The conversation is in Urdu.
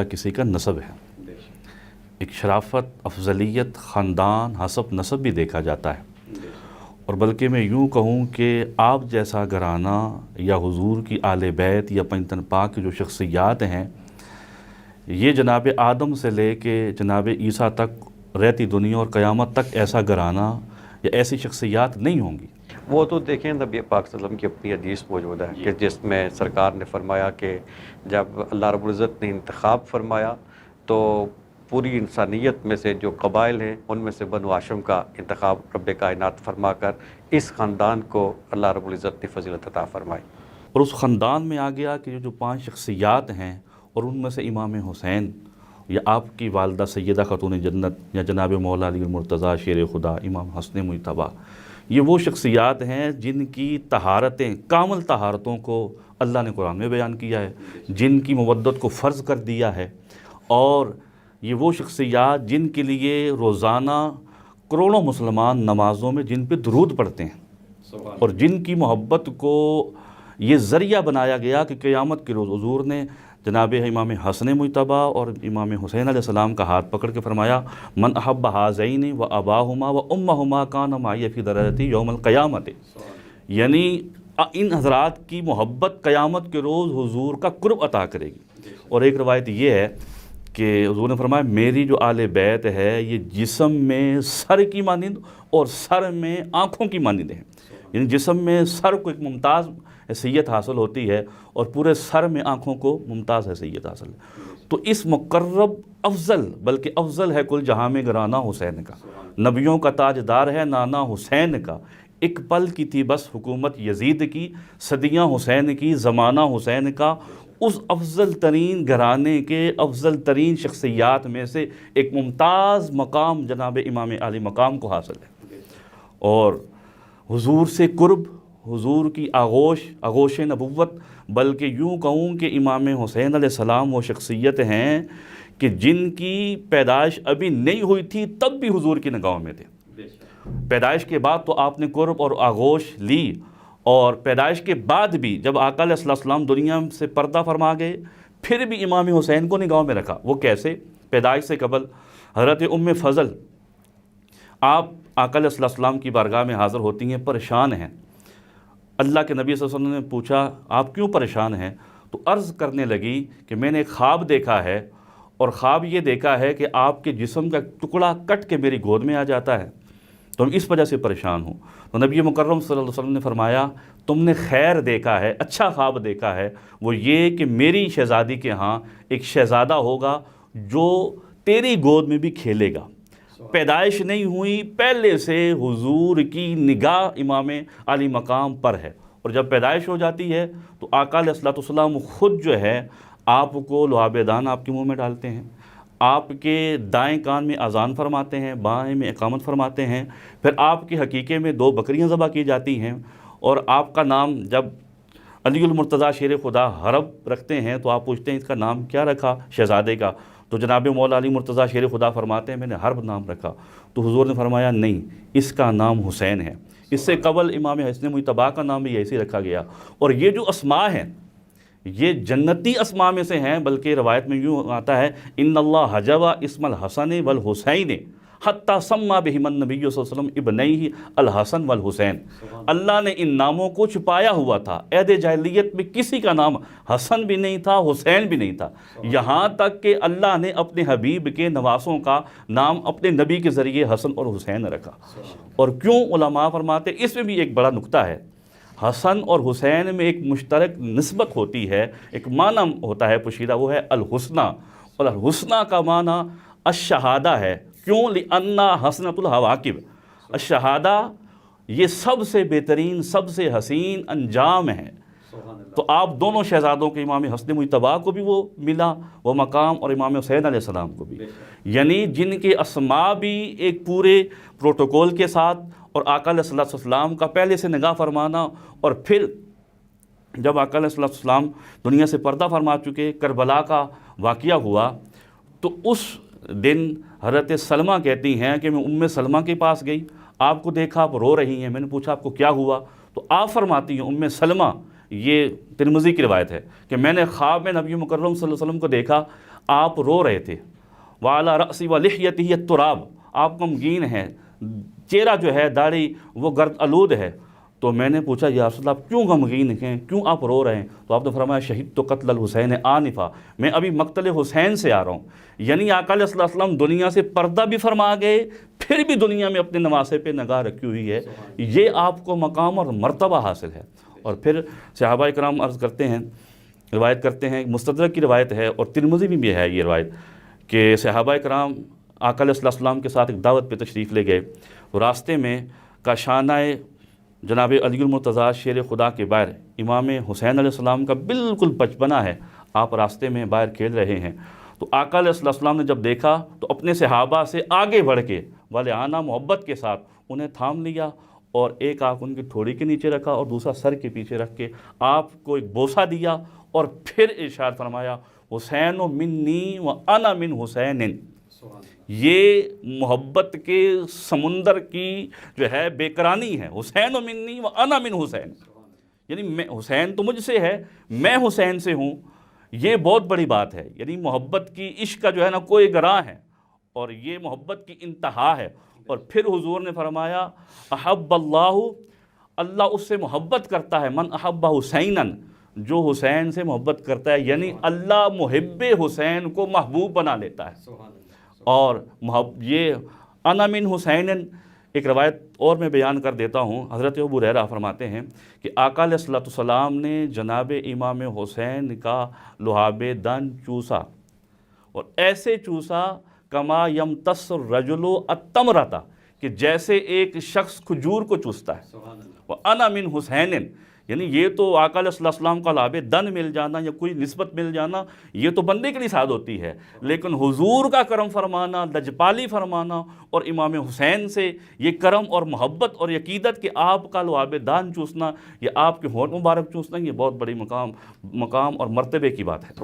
کسی کا نسب ہے، ایک شرافت، افضلیت، خاندان، حسب، نسب بھی دیکھا جاتا ہے، اور بلکہ میں یوں کہوں کہ آپ جیسا گھرانہ یا حضور کی آل بیت یا پنجتن پاک کی جو شخصیات ہیں، یہ جناب آدم سے لے کے جناب عیسیٰ تک رہتی دنیا اور قیامت تک ایسا گھرانہ یا ایسی شخصیات نہیں ہوں گی۔ وہ تو دیکھیں نبی پاک صلی اللہ علیہ وسلم کی اپنی حدیث موجود ہے کہ جس میں سرکار نے فرمایا کہ جب اللہ رب العزت نے انتخاب فرمایا تو پوری انسانیت میں سے جو قبائل ہیں ان میں سے بنو ہاشم کا انتخاب رب کائنات فرما کر اس خاندان کو اللہ رب العزت نے فضیلت عطا فرمائی، اور اس خاندان میں آ گیا کہ جو 5 شخصیات ہیں، اور ان میں سے امام حسین یا آپ کی والدہ سیدہ خاتون جنت یا جناب مولا علی المرتضیٰ شیر خدا امام حسن مجتبیٰ، یہ وہ شخصیات ہیں جن کی طہارتیں، کامل طہارتوں کو اللہ نے قرآن میں بیان کیا ہے، جن کی مودت کو فرض کر دیا ہے، اور یہ وہ شخصیات جن کے لیے روزانہ کروڑوں مسلمان نمازوں میں جن پہ درود پڑھتے ہیں، اور جن کی محبت کو یہ ذریعہ بنایا گیا کہ قیامت کے روز حضور نے جناب امام حسن مجتبیٰ اور امام حسین علیہ السلام کا ہاتھ پکڑ کے فرمایا من احب ہذین و اباہما و امہما کان معی فی درجتی یوم القیامت، یعنی ان حضرات کی محبت قیامت کے روز حضور کا قرب عطا کرے گی۔ اور ایک روایت یہ ہے کہ حضور نے فرمایا میری جو آل بیت ہے یہ جسم میں سر کی مانند اور سر میں آنکھوں کی مانند ہے، یعنی جسم میں سر کو ایک ممتاز حیثیت حاصل ہوتی ہے اور پورے سر میں آنکھوں کو ممتاز حیثیت حاصل ہے۔ تو اس مقرب افضل، بلکہ افضل ہے کل جہاں میں گھرانہ حسین کا، نبیوں کا تاجدار ہے نانا حسین کا، ایک پل کی تھی بس حکومت یزید کی، صدیاں حسین کی، زمانہ حسین کا، اس افضل ترین گھرانے کے افضل ترین شخصیات میں سے ایک ممتاز مقام جناب امام علی مقام کو حاصل ہے، اور حضور سے قرب، حضور کی آغوش نبوت، بلکہ یوں کہوں کہ امام حسین علیہ السلام وہ شخصیت ہیں کہ جن کی پیدائش ابھی نہیں ہوئی تھی تب بھی حضور کی نگاہوں میں تھے، پیدائش کے بعد تو آپ نے قرب اور آغوش لی، اور پیدائش کے بعد بھی جب آقا علیہ السلام دنیا سے پردہ فرما گئے پھر بھی امام حسین کو نگاہوں میں رکھا۔ وہ کیسے؟ پیدائش سے قبل حضرت ام فضل آپ آقا علیہ السلام کی بارگاہ میں حاضر ہوتی ہیں، پریشان ہیں۔ اللہ کے نبی صلی اللہ علیہ وسلم نے پوچھا آپ کیوں پریشان ہیں؟ تو عرض کرنے لگی کہ میں نے ایک خواب دیکھا ہے، اور خواب یہ دیکھا ہے کہ آپ کے جسم کا ٹکڑا کٹ کے میری گود میں آ جاتا ہے، تو میں اس وجہ سے پریشان ہوں۔ تو نبی مکرم صلی اللہ علیہ وسلم نے فرمایا تم نے خیر دیکھا ہے، اچھا خواب دیکھا ہے، وہ یہ کہ میری شہزادی کے ہاں ایک شہزادہ ہوگا جو تیری گود میں بھی کھیلے گا۔ پیدائش نہیں ہوئی، پہلے سے حضور کی نگاہ امام علی مقام پر ہے، اور جب پیدائش ہو جاتی ہے تو آقا علیہ السلام خود جو ہے آپ کو لعاب دان آپ کے منہ میں ڈالتے ہیں، آپ کے دائیں کان میں اذان فرماتے ہیں، بائیں میں اقامت فرماتے ہیں، پھر آپ کے حقیقے میں 2 بکریاں ذبح کی جاتی ہیں، اور آپ کا نام جب علی المرتضیٰ شیر خدا حرب رکھتے ہیں تو آپ پوچھتے ہیں اس کا نام کیا رکھا شہزادے کا؟ تو جناب مولا علی مرتضیٰ شیر خدا فرماتے ہیں میں نے حرب نام رکھا۔ تو حضور نے فرمایا نہیں، اس کا نام حسین ہے۔ اس سے قبل امام حسن مجتبیٰ کا نام بھی ایسے رکھا گیا، اور یہ جو اسماء ہیں یہ جنتی اسماء میں سے ہیں، بلکہ روایت میں یوں آتا ہے ان اللہ حجب اسم الحسن والحسین حتی سما بہم النبی صلی اللہ علیہ وسلم ابنیہ الحسن والحسین، اللہ نے ان ناموں کو چھپایا ہوا تھا، عہد جاہلیت میں کسی کا نام حسن بھی نہیں تھا، حسین بھی نہیں تھا، یہاں تک کہ اللہ نے اپنے حبیب کے نواسوں کا نام اپنے نبی کے ذریعے حسن اور حسین رکھا۔ اور کیوں علماء فرماتے اس میں بھی ایک بڑا نکتہ ہے، حسن اور حسین میں ایک مشترک نسبت ہوتی ہے، ایک معنی ہوتا ہے پوشیدہ، وہ ہے الحسنہ، اور الحسنہ کا معنی الشہادہ ہے۔ کیوں؟ لِأَنَّا حسنۃ الحواقب، الشہادہ یہ سب سے بہترین، سب سے حسین انجام ہے۔ تو آپ دونوں شہزادوں کے امام حسن مجتبیٰ کو بھی وہ ملا وہ مقام، اور امام حسین علیہ السلام کو بھی، یعنی جن کے اسماء بھی ایک پورے پروٹوکول کے ساتھ، اور آقا علیہ السلام کا پہلے سے نگاہ فرمانا، اور پھر جب آقا علیہ السلام دنیا سے پردہ فرما چکے، کربلا کا واقعہ ہوا، تو اس دن حضرت سلمہ کہتی ہیں کہ میں ام سلمہ کے پاس گئی، آپ کو دیکھا آپ رو رہی ہیں، میں نے پوچھا آپ کو کیا ہوا؟ تو آپ فرماتی ہیں ام سلمہ، یہ ترمذی کی روایت ہے کہ میں نے خواب میں نبی مکرم صلی اللہ علیہ وسلم کو دیکھا، آپ رو رہے تھے، وعلی رأسی و لحیتہ التراب، آپ غمگین ہیں، چہرہ جو ہے داڑھی وہ گرد آلود ہے۔ تو میں نے پوچھا یا رسول اللہ آپ کیوں غمگین ہیں، کیوں آپ رو رہے ہیں؟ تو آپ نے فرمایا شہید تو قتل الحسین آنفا، میں ابھی مقتل حسین سے آ رہا ہوں۔ یعنی آقا صلی اللہ علیہ وسلم دنیا سے پردہ بھی فرما گئے، پھر بھی دنیا میں اپنے نواسے پہ نگاہ رکھی ہوئی ہے، یہ آپ کو مقام اور مرتبہ حاصل ہے۔ اور پھر صحابہ کرام عرض کرتے ہیں، روایت کرتے ہیں، مستدرک کی روایت ہے اور ترمذی میں بھی ہے یہ روایت، کہ صحابہ کرام آقا علیہ السلام کے ساتھ ایک دعوت پہ تشریف لے گئے، راستے میں کاشانہ جناب علی المرتضیٰ شیر خدا کے باہر امام حسین علیہ السلام کا بالکل بچپنا ہے، آپ راستے میں باہر کھیل رہے ہیں۔ تو آقا علیہ السلام نے جب دیکھا تو اپنے صحابہ سے آگے بڑھ کے والہانہ محبت کے ساتھ انہیں تھام لیا اور ایک آنکھ ان کی ٹھوڑی کے نیچے رکھا اور دوسرا سر کے پیچھے رکھ کے آپ کو ایک بوسہ دیا اور پھر ارشاد فرمایا حسین منی و انا من حسین۔ یہ محبت کے سمندر کی جو ہے بے قرانی ہے، حسین منی و انا من حسین، یعنی میں حسین تو مجھ سے ہے، میں حسین سے ہوں، یہ بہت بڑی بات ہے۔ یعنی محبت کی عشق کا جو ہے نا کوئی گراں ہے اور یہ محبت کی انتہا ہے۔ اور پھر حضور نے فرمایا احب اللہ، اللہ اس سے محبت کرتا ہے، من احب حسیناً، جو حسین سے محبت کرتا ہے، یعنی اللہ محب حسین کو محبوب بنا لیتا ہے۔ اور یہ انا من حسین، ایک روایت اور میں بیان کر دیتا ہوں، حضرت ابو ہریرہ فرماتے ہیں کہ آقا علیہ السلام نے جناب امام حسین کا لعاب دن چوسا، اور ایسے چوسا کما یمتص الرجل التمرۃ، کہ جیسے ایک شخص کھجور کو چوستا ہے۔ وَأَنَا مِنْ حُسَيْنٍ، یعنی یہ تو آقا علیہ السلام کا لعاب دن مل جانا یا کوئی نسبت مل جانا یہ تو بندے کے لیے سعادت ہوتی ہے، لیکن حضور کا کرم فرمانا، لجپالی فرمانا اور امام حسین سے یہ کرم اور محبت اور عقیدت کہ آپ کا لعاب دان چوسنا یا آپ کے ہونٹ مبارک چوسنا، یہ بہت بڑی مقام اور مرتبے کی بات ہے۔